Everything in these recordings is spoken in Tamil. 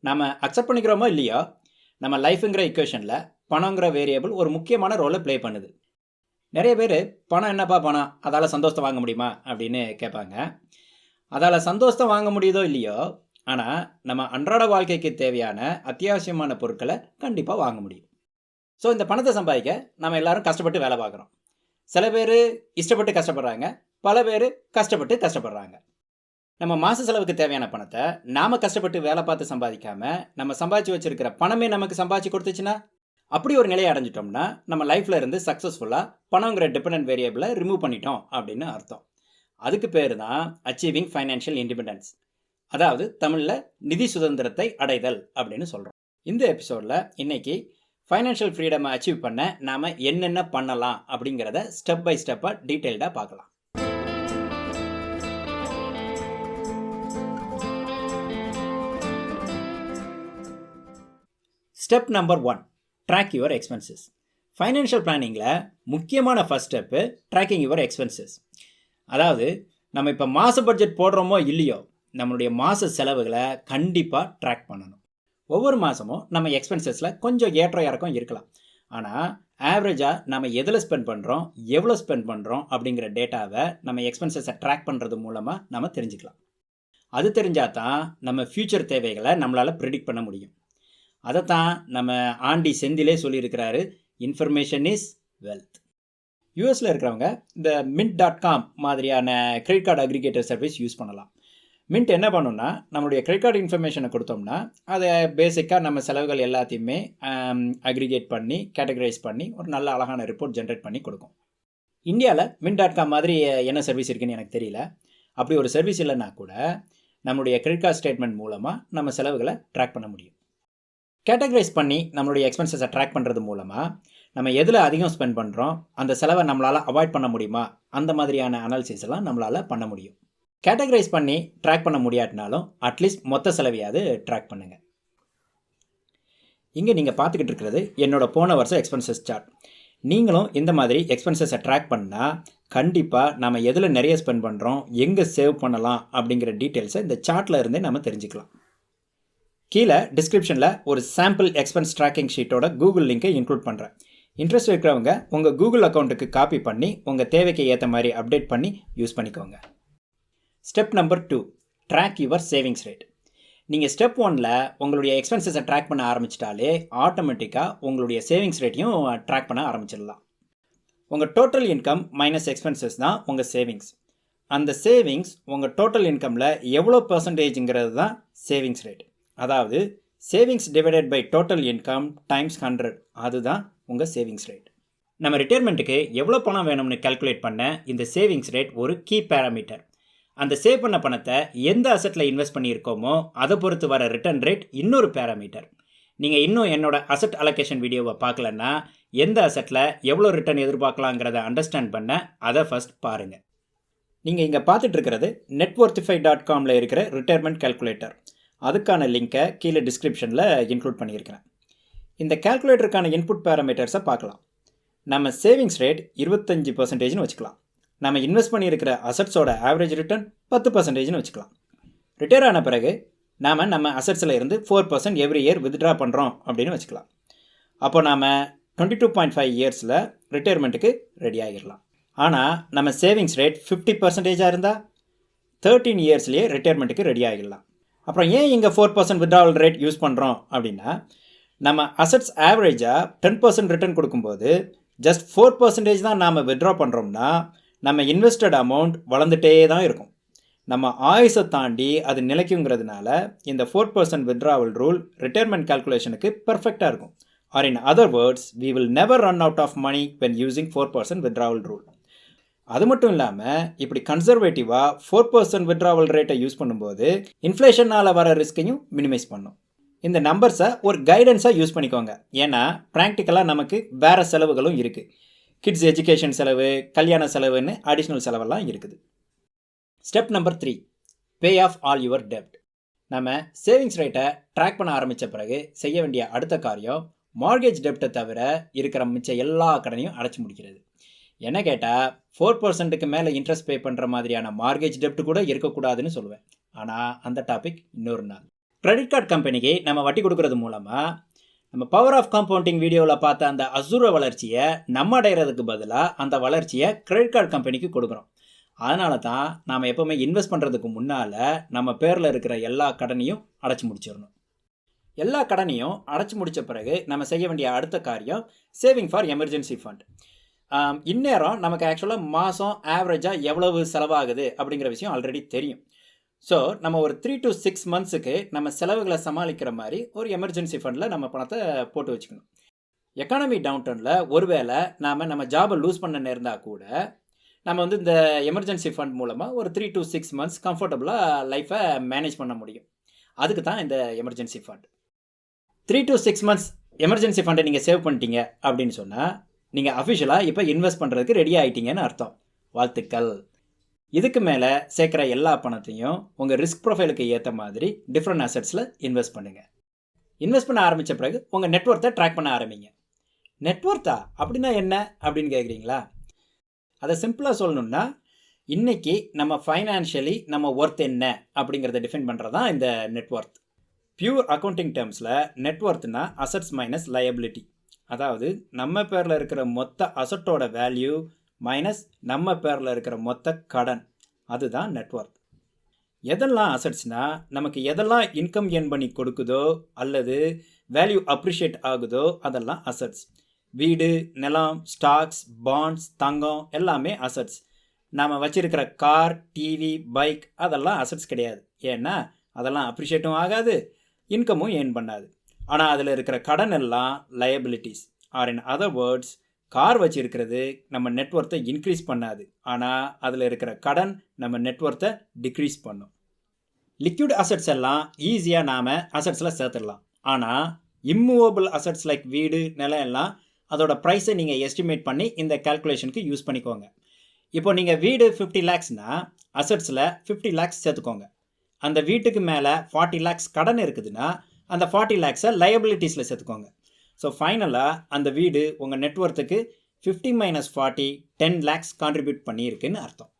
நம்ம அக்செப்ட் பண்ணிக்கிறோமோ இல்லையோ, நம்ம லைஃப்ங்கிற ஈக்குவேஷனில் பணங்கிற வேரியபிள் ஒரு முக்கியமான ரோலை ப்ளே பண்ணுது. நிறைய பேர் பணம் என்னப்பா பணம், அதால் சந்தோஷத்தை வாங்க முடியுமா அப்படின்னு கேட்பாங்க. அதால் சந்தோஷத்தை வாங்க முடியுதோ இல்லையோ, ஆனால் நம்ம அன்றாட வாழ்க்கைக்கு தேவையான அத்தியாவசியமான பொருட்களை கண்டிப்பாக வாங்க முடியும். ஸோ இந்த பணத்தை சம்பாதிக்க நம்ம எல்லாரும் கஷ்டப்பட்டு வேலை பார்க்குறோம். சில பேர் இஷ்டப்பட்டு கஷ்டப்படுறாங்க, பல பேர் கஷ்டப்படுறாங்க. நம்ம மாத செலவுக்கு தேவையான பணத்தை நாம் கஷ்டப்பட்டு வேலை பார்த்து சம்பாதிக்காம நம்ம சம்பாதிச்சு வச்சிருக்கிற பணமே நமக்கு சம்பாதிச்சு கொடுத்துச்சுன்னா, அப்படி ஒரு நிலையை அடைஞ்சிட்டோம்னா நம்ம லைஃப்பில் இருந்து சக்ஸஸ்ஃபுல்லாக பணங்கிற டிபெண்டன்ட் வேரியபிளை ரிமூவ் பண்ணிட்டோம் அப்படின்னு அர்த்தம். அதுக்கு பேர் தான் அச்சீவிங் ஃபைனான்ஷியல் இண்டிபெண்டன்ஸ், அதாவது தமிழில் நிதி சுதந்திரத்தை அடைதல் அப்படின்னு சொல்கிறோம். இந்த எபிசோடில் இன்னைக்கு ஃபைனான்ஷியல் ஃப்ரீடமை அச்சீவ் பண்ண நாம் என்னென்ன பண்ணலாம் அப்படிங்கிறத ஸ்டெப் பை ஸ்டெப்பாக டீட்டெயில்டாக பார்க்கலாம். Step number 1, track your expenses. Financial பிளானிங்கில் முக்கியமான first step tracking your expenses. அதாவது நம்ம இப்போ மாத பட்ஜெட் போடுறோமோ இல்லையோ, நம்மளுடைய மாத செலவுகளை கண்டிப்பாக ட்ராக் பண்ணணும். ஒவ்வொரு மாதமும் நம்ம எக்ஸ்பென்சஸில் கொஞ்சம் ஏற்ற இறக்கம் இருக்கலாம். ஆனால் ஆவரேஜாக நம்ம எதில் ஸ்பெண்ட் பண்ணுறோம், எவ்வளோ ஸ்பெண்ட் பண்ணுறோம் அப்படிங்கிற டேட்டாவை நம்ம எக்ஸ்பென்சஸை ட்ராக் பண்ணுறது மூலமாக நம்ம தெரிஞ்சுக்கலாம். அது தெரிஞ்சால் தான் நம்ம ஃப்யூச்சர் தேவைகளை நம்மளால் ப்ரிடிக்ட் பண்ண முடியும். அதைத்தான் நம்ம ஆண்டி செந்திலே சொல்லியிருக்கிறாரு, இன்ஃபர்மேஷன் இஸ் வெல்த். யூஎஸில் இருக்கிறவங்க இந்த mint.com மாதிரியான credit card aggregator service use பண்ணலாம். மின்ட் என்ன பண்ணுன்னா, நம்மளுடைய கிரெடிட் கார்டு இன்ஃபர்மேஷனை கொடுத்தோம்னா அதை பேசிக்காக நம்ம செலவுகள் எல்லாத்தையுமே அக்ரிகேட் பண்ணி கேட்டகரைஸ் பண்ணி ஒரு நல்ல அழகான ரிப்போர்ட் ஜென்ரேட் பண்ணி கொடுக்கும். இந்தியாவில் mint.com மாதிரி என்ன சர்வீஸ் இருக்குன்னு எனக்கு தெரியல. அப்படி ஒரு சர்வீஸ் இல்லைன்னா கூட நம்மளுடைய கிரெடிட் கார்டு ஸ்டேட்மெண்ட் மூலமாக நம்ம செலவுகளை ட்ராக் பண்ண முடியும். கேட்டகரைஸ் பண்ணி நம்மளுடைய எக்ஸ்பென்சஸை ட்ராக் பண்ணுறது மூலமாக நம்ம எதில் அதிகம் ஸ்பெண்ட் பண்ணுறோம், அந்த செலவை நம்மளால் அவாய்ட் பண்ண முடியுமா, அந்த மாதிரியான அனாலிசிஸ் எல்லாம் நம்மளால் பண்ண முடியும். கேட்டகரைஸ் பண்ணி ட்ராக் பண்ண முடியாட்டினாலும் அட்லீஸ்ட் மொத்த செலவையாவது ட்ராக் பண்ணுங்கள். இங்கே நீங்கள் பார்த்துக்கிட்டு இருக்கிறது என்னோடய போன வருஷம் எக்ஸ்பென்சஸ் சார்ட். நீங்களும் இந்த மாதிரி எக்ஸ்பென்சஸை ட்ராக் பண்ணால் கண்டிப்பாக நம்ம எதில் நிறைய ஸ்பெண்ட் பண்ணுறோம், எங்கே சேவ் பண்ணலாம் அப்படிங்கிற டீட்டெயில்ஸை இந்த சார்ட்டில் இருந்தே நம்ம தெரிஞ்சுக்கலாம். கீழே டிஸ்கிரிப்ஷனில் ஒரு சாம்பிள் எக்ஸ்பென்ஸ் ட்ராக்கிங் ஷீட்டோட கூகுள் லிங்கை இன்க்ளூட் பண்ணுறேன். இன்ட்ரெஸ்ட் இருக்கிறவங்க உங்கள் கூகுள் அக்கௌண்ட்டுக்கு காப்பி பண்ணி உங்கள் தேவைக்கு ஏற்ற மாதிரி அப்டேட் பண்ணி யூஸ் பண்ணிக்கோங்க. Step number 2, track your savings rate. நீங்கள் ஸ்டெப் 1ல் உங்களுடைய எக்ஸ்பென்சஸை ட்ராக் பண்ண ஆரம்பிச்சிட்டாலே ஆட்டோமேட்டிக்காக உங்களுடைய சேவிங்ஸ் ரேட்டையும் ட்ராக் பண்ண ஆரம்பிச்சிடலாம். உங்கள் டோட்டல் இன்கம் மைனஸ் எக்ஸ்பென்சஸ் தான் உங்கள் சேவிங்ஸ். அந்த சேவிங்ஸ் உங்கள் டோட்டல் இன்கமில் எவ்வளோ பர்சன்டேஜுங்கிறது தான் சேவிங்ஸ் ரேட். அதாவது savings divided by total income times 100, அதுதான் உங்கள் சேவிங்ஸ் ரேட். நம்ம ரிட்டையர்மெண்ட்டுக்கு எவ்வளோ பணம் வேணும்னு கால்குலேட் பண்ண இந்த சேவிங்ஸ் ரேட் ஒரு கீ பேராமீட்டர். அந்த சேவ் பண்ண பணத்தை எந்த அசட்டில் இன்வெஸ்ட் பண்ணியிருக்கோமோ அதை பொறுத்து வர ரிட்டர்ன் ரேட் இன்னொரு பேராமீட்டர். நீங்கள் இன்னும் என்னோட அசட் அலோகேஷன் வீடியோவை பார்க்கலன்னா எந்த அசட்டில் எவ்வளோ ரிட்டர்ன் எதிர்பார்க்கலாங்கிறத அண்டர்ஸ்டாண்ட் பண்ண அதை ஃபஸ்ட் பாருங்கள். நீங்கள் இங்கே பார்த்துட்டு இருக்கிறது networth.comல இருக்கிற ரிட்டையர்மெண்ட் கால்குலேட்டர். அதுக்கான லிங்கை கீழே டிஸ்கிரிப்ஷனில் இன்க்ளூட் பண்ணியிருக்கிறேன். இந்த கால்குலேட்டருக்கான இன்புட் பேராமீட்டர்ஸை பார்க்கலாம். நம்ம சேவிங்ஸ் ரேட் 25%ன்னு வச்சுக்கலாம். நம்ம இன்வெஸ்ட் பண்ணியிருக்கிற அசட்ஸோட ஆவரேஜ் ரிட்டர்ன் 10%ன்னு வச்சுக்கலாம். ரிட்டையர் ஆன பிறகு நம்ம அசட்ஸில் இருந்து 4% எவ்ரி இயர் வித்ட்ரா பண்ணுறோம் அப்படின்னு வச்சுக்கலாம். அப்போ நாம் 22.5 இயர்ஸில் ரிட்டையர்மெண்ட்டுக்கு ரெடி ஆகிடலாம். ஆனால் நம்ம சேவிங்ஸ் ரேட் 50%ஆக இருந்தால் 13 இயர்ஸ்லேயே ரிட்டையர்மெண்ட்டுக்கு ரெடி ஆகிடலாம். அப்புறம் ஏன் இங்கே 4% வித்ட்ராவல் ரேட் யூஸ் பண்ணுறோம் அப்படின்னா, நம்ம அசட்ஸ் ஆவரேஜாக 10% ரிட்டர்ன் கொடுக்கும்போது ஜஸ்ட் 4% தான் நாம் வித்ட்ரா பண்ணுறோம்னா நம்ம இன்வெஸ்டட் அமௌண்ட் வளர்ந்துட்டே தான் இருக்கும். நம்ம ஆயுசை தாண்டி அது நிலைக்குங்கிறதுனால இந்த 4% வித்ட்ராவல் ரூல் ரிட்டையர்மெண்ட் கால்குலேஷனுக்கு பர்ஃபெக்டாக இருக்கும். Or in other words, we will never run out of money when using 4% withdrawal rule. அது மட்டும் இல்லாமல் இப்படி கன்சர்வேட்டிவாக 4% வித்ட்ராவல் ரேட்டை யூஸ் பண்ணும்போது இன்ஃப்ளேஷனால் வர ரிஸ்கையும் மினிமைஸ் பண்ணும். இந்த நம்பர்ஸை ஒரு கைடன்ஸாக யூஸ் பண்ணிக்கோங்க. ஏன்னா ப்ராக்டிக்கலாக நமக்கு வேறு செலவுகளும் இருக்குது. கிட்ஸ் எஜுகேஷன் செலவு, கல்யாண செலவுன்னு அடிஷ்னல் செலவெல்லாம் இருக்குது. Step number 3, pay off all your டெப்ட். நம்ம சேவிங்ஸ் ரேட்டை ட்ராக் பண்ண ஆரம்பித்த பிறகு செய்ய வேண்டிய அடுத்த காரியம் மார்கேஜ் டெப்ட்டை தவிர இருக்கிற மிச்ச எல்லா கடனையும் அடைச்சி முடிக்கிறது. என்ன கேட்டால் 4%க்கு மேலே இன்ட்ரெஸ்ட் பே பண்ணுற மாதிரியான மார்கேஜ் டெப்ட் கூட இருக்கக்கூடாதுன்னு சொல்லுவேன். ஆனால் அந்த டாபிக் இன்னொரு நாள். கிரெடிட் கார்டு கம்பெனிக்கு நம்ம வட்டி கொடுக்கறது மூலமாக நம்ம பவர் ஆஃப் காம்பவுண்டிங் வீடியோவில் பார்த்த அந்த அசுர வளர்ச்சியை நம்ம அடைகிறதுக்கு பதிலாக அந்த வளர்ச்சியை கிரெடிட் கார்டு கம்பெனிக்கு கொடுக்குறோம். அதனால தான் நாம் எப்போவுமே இன்வெஸ்ட் பண்ணுறதுக்கு முன்னால் நம்ம பேரில் இருக்கிற எல்லா கடனையும் அடைச்சி முடிச்சிடணும். எல்லா கடனையும் அடைச்சி முடித்த பிறகு நம்ம செய்ய வேண்டிய அடுத்த காரியம் சேவிங் ஃபார் எமர்ஜென்சி ஃபண்ட். இந்நேரம் நமக்கு ஆக்சுவலாக மாதம் ஆவரேஜாக எவ்வளவு செலவாகுது அப்படிங்கிற விஷயம் ஆல்ரெடி தெரியும். ஸோ நம்ம ஒரு 3 to 6 months நம்ம செலவுகளை சமாளிக்கிற மாதிரி ஒரு எமர்ஜென்சி ஃபண்டில் நம்ம பணத்தை போட்டு வச்சுக்கணும். எக்கானமி டவுன்டர்னில் ஒருவேளை நம்ம ஜாபை லூஸ் பண்ண நேர்ந்தால் கூட நம்ம இந்த எமர்ஜென்சி ஃபண்ட் மூலமாக ஒரு 3 to 6 months கம்ஃபர்டபுளாக லைஃப்பை மேனேஜ் பண்ண முடியும். அதுக்கு தான் இந்த emergency fund. 3 to 6 months emergency ஃபண்டை நீங்கள் சேவ் பண்ணிட்டீங்க அப்படின்னு சொன்னால் நீங்கள் அஃபிஷியலாக இப்போ இன்வெஸ்ட் பண்ணுறதுக்கு ரெடி ஆகிட்டீங்கன்னு அர்த்தம். வாழ்த்துக்கள். இதுக்கு மேலே சேர்க்குற எல்லா பணத்தையும் உங்கள் ரிஸ்க் ப்ரொஃபைலுக்கு ஏற்ற மாதிரி டிஃப்ரெண்ட் அசட்ஸில் இன்வெஸ்ட் பண்ணுங்கள். இன்வெஸ்ட் பண்ண ஆரம்பித்த பிறகு உங்கள் நெட்வொர்த்தை ட்ராக் பண்ண ஆரம்பிங்க. நெட்வொர்த்தா அப்படின்னா என்ன அப்படின்னு கேட்குறீங்களா? அதை சிம்பிளாக சொல்லணுன்னா, இன்றைக்கி நம்ம ஃபைனான்ஷியலி நம்ம ஒர்த் என்ன அப்படிங்கிறத டிஃபைன் பண்ணுறது தான் இந்த நெட்வொர்த். பியூர் அக்கௌண்டிங் டேர்ம்ஸில் நெட்வொர்த்னா அசட்ஸ் மைனஸ் லயபிலிட்டி. அதாவது நம்ம பேரில் இருக்கிற மொத்த அசட்டோட வேல்யூ மைனஸ் நம்ம பேரில் இருக்கிற மொத்த கடன், அதுதான் நெட்வொர்த். எதெல்லாம் அசட்ஸ்னால் நமக்கு எதெல்லாம் இன்கம் ஏர்ன் பண்ணி கொடுக்குதோ அல்லது வேல்யூ அப்ரிஷியேட் ஆகுதோ அதெல்லாம் அசட்ஸ். வீடு, நிலம், ஸ்டாக்ஸ், பாண்ட்ஸ், தங்கம் எல்லாமே அசட்ஸ். நாம் வச்சிருக்கிற கார், டிவி, பைக் அதெல்லாம் அசட்ஸ் கிடையாது. ஏன்னா அதெல்லாம் அப்ரிஷியேட்டும் ஆகாது, இன்கமும் ஏர்ன் பண்ணாது. ஆனால் அதில் இருக்கிற கடன் எல்லாம் liabilities. Or in other words, car வச்சிருக்கிறது நம்ம நெட்வொர்த்தை இன்க்ரீஸ் பண்ணாது, ஆனால் அதில் இருக்கிற கடன் நம்ம நெட்வொர்த்தை டிக்ரீஸ் பண்ணும். லிக்விட் அசட்ஸ் எல்லாம் ஈஸியாக நாம் அசட்ஸில் சேர்த்துடலாம். ஆனால் இம்மூவபிள் அசட்ஸ் லைக் வீடு, நிலம் எல்லாம் அதோட ப்ரைஸை நீங்கள் எஸ்டிமேட் பண்ணி இந்த கால்குலேஷனுக்கு யூஸ் பண்ணிக்கோங்க. இப்போ நீங்கள் வீடு 50 lakhsனா அசட்ஸில் 50 lakhs சேர்த்துக்கோங்க. அந்த வீட்டுக்கு மேலே 40 lakhs கடன் இருக்குதுன்னா அந்த 40 lakhsை லயபிலிட்டிஸில் சேர்த்துக்கோங்க. ஸோ ஃபைனலாக அந்த வீடு உங்கள் நெட்வொர்த்துக்கு 50 minus 40 10 lakhs கான்ட்ரிபியூட் பண்ணியிருக்குன்னு அர்த்தம்.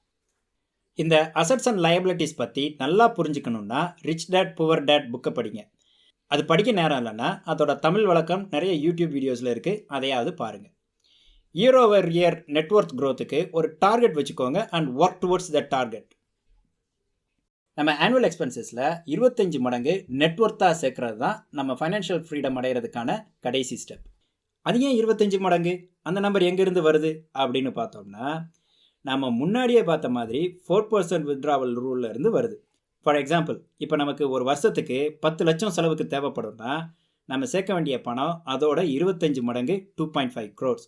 இந்த அசட்ஸ் அண்ட் லயபிலிட்டிஸ் பற்றி நல்லா புரிஞ்சுக்கணுன்னா ரிச் டேட் புவர் டேட் புக்கை படிங்க. அது படிக்க நேரம் இல்லைன்னா அதோட தமிழ் வழக்கம் நிறைய யூடியூப் வீடியோஸில் இருக்குது, அதையாவது பாருங்கள். இயர் ஓவர் இயர் நெட்வொர்த் க்ரோத்துக்கு ஒரு டார்கெட் வச்சுக்கோங்க and work towards that target. நம்ம ஆனுவல் எக்ஸ்பென்சஸில் 25 மடங்கு நெட்வொர்த்தாக சேர்க்கறது தான் நம்ம ஃபைனான்ஷியல் ஃப்ரீடம் அடைகிறதுக்கான கடைசி ஸ்டெப். அது ஏன் 25 மடங்கு? அந்த நம்பர் எங்கேருந்து வருது அப்படின்னு பார்த்தோம்னா, நம்ம முன்னாடியே பார்த்த மாதிரி 4% withdrawal ரூலில் இருந்து வருது. ஃபார் எக்ஸாம்பிள், இப்போ நமக்கு ஒரு வருஷத்துக்கு 10 லட்சம் செலவுக்கு தேவைப்படும்னா நம்ம சேர்க்க வேண்டிய பணம் அதோட 25 மடங்கு 2.5 crores.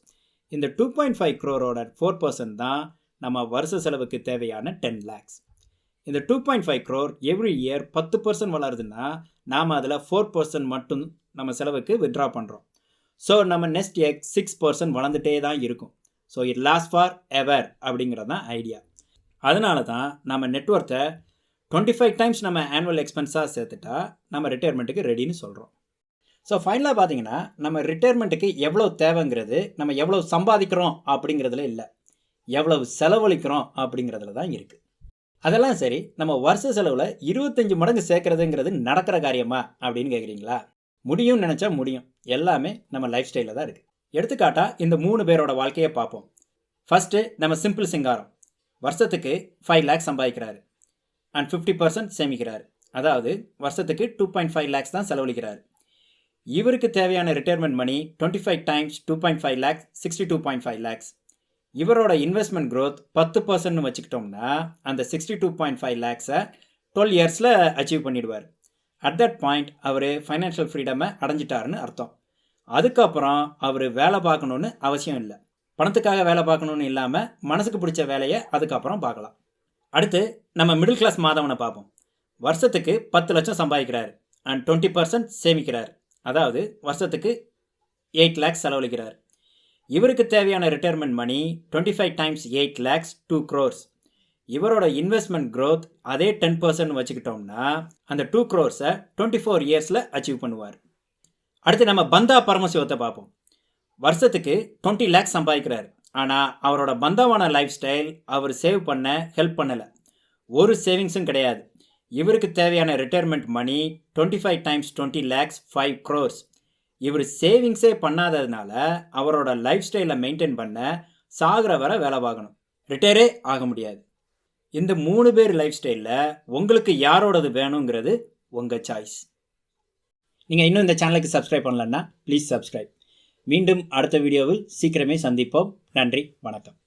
இந்த 2.5 crore 4% தான் நம்ம வருஷ செலவுக்கு தேவையான 10 lakhs. இந்த 2.5 crore எவ்ரி இயர் 10% வளருதுன்னா நாம் அதில் 4% மட்டும் நம்ம செலவுக்கு வித்ட்ரா பண்ணுறோம். ஸோ நம்ம நெக்ஸ்ட் எக் 6% வளர்ந்துட்டே தான் இருக்கும். So it last for ever அப்படிங்கிறது தான் ஐடியா. அதனால தான் நம்ம நெட்வொர்த்தை 25 times நம்ம ஆனுவல் எக்ஸ்பென்ஸாக சேர்த்துட்டா நம்ம ரிட்டையர்மெண்ட்டுக்கு ரெடின்னு சொல்கிறோம். ஸோ ஃபைனலாக பார்த்தீங்கன்னா நம்ம ரிட்டையர்மெண்ட்டுக்கு எவ்வளோ தேவைங்கிறது நம்ம எவ்வளோ சம்பாதிக்கிறோம் அப்படிங்கிறதுல இல்லை, எவ்வளவு செலவழிக்கிறோம் அப்படிங்கிறதுல தான் இருக்குது. அதெல்லாம் சரி, நம்ம வருஷ செலவில் 25 மடங்கு சேர்க்குறதுங்கிறது நடக்கிற காரியமா அப்படின்னு கேட்குறீங்களா? முடியும்னு நினச்சா முடியும். எல்லாமே நம்ம லைஃப் ஸ்டைலில் தான் இருக்குது. எடுத்துக்காட்டாக இந்த 3 பேரோட வாழ்க்கையை பார்ப்போம். ஃபஸ்ட்டு நம்ம சிம்பிள் சிங்காரம். வருஷத்துக்கு 5 lakhs சம்பாதிக்கிறாரு அண்ட் 50% சேமிக்கிறார். அதாவது வருஷத்துக்கு 2.5 lakhs தான் செலவழிக்கிறார். இவருக்கு தேவையான retirement money 25 times 2.5 lakhs 62.5 lakhs. இவரோட இன்வெஸ்ட்மெண்ட் க்ரோத் 10% வச்சுக்கிட்டோம்னா அந்த 62.5 lakhsை 12 yearsல அச்சீவ் பண்ணிடுவார். அட் தட் பாயிண்ட் அவர் ஃபைனான்ஷியல் ஃப்ரீடமை அடைஞ்சிட்டாருன்னு அர்த்தம். அதுக்கப்புறம் அவர் வேலை பார்க்கணுன்னு அவசியம் இல்லை. பணத்துக்காக வேலை பார்க்கணுன்னு இல்லாமல் மனசுக்கு பிடிச்ச வேலையை அதுக்கப்புறம் பார்க்கலாம். அடுத்து நம்ம மிடில் கிளாஸ் மாதவனை பார்ப்போம். வருஷத்துக்கு 10 லட்சம் சம்பாதிக்கிறார் அண்ட் 20% சேமிக்கிறார். அதாவது வருஷத்துக்கு 8 lakhs செலவழிக்கிறார். இவருக்கு தேவையான retirement money 25 times 8 lakhs 2 crores. இவரோட இன்வெஸ்ட்மெண்ட் க்ரோத் அதே 10% வச்சுக்கிட்டோம்னா அந்த 2 crores-ஐ 24 yearsல அச்சீவ் பண்ணுவார். அடுத்து நம்ம பந்தா பரமசிவத்தை பார்ப்போம். வருஷத்துக்கு 20 lakhs சம்பாதிக்கிறார். ஆனால் அவரோட பந்தாவான லைஃப் ஸ்டைல் அவர் சேவ் பண்ண ஹெல்ப் பண்ணலை. ஒரு சேவிங்ஸும் கிடையாது. இவருக்கு தேவையான retirement money 25 times 20 lakhs 5 crores. இவர் சேவிங்ஸே பண்ணாததுனால அவரோட லைஃப் ஸ்டைலை மெயின்டைன் பண்ண சாகிற வரை வேலை பார்க்கணும், ரிட்டையரே ஆக முடியாது. இந்த 3 பேர் லைஃப் ஸ்டைலில் உங்களுக்கு யாரோடது வேணுங்கிறது உங்கள் சாய்ஸ். நீங்கள் இன்னும் இந்த சேனலுக்கு சப்ஸ்கிரைப் பண்ணலன்னா ப்ளீஸ் சப்ஸ்கிரைப். மீண்டும் அடுத்த வீடியோவில் சீக்கிரமே சந்திப்போம். நன்றி, வணக்கம்.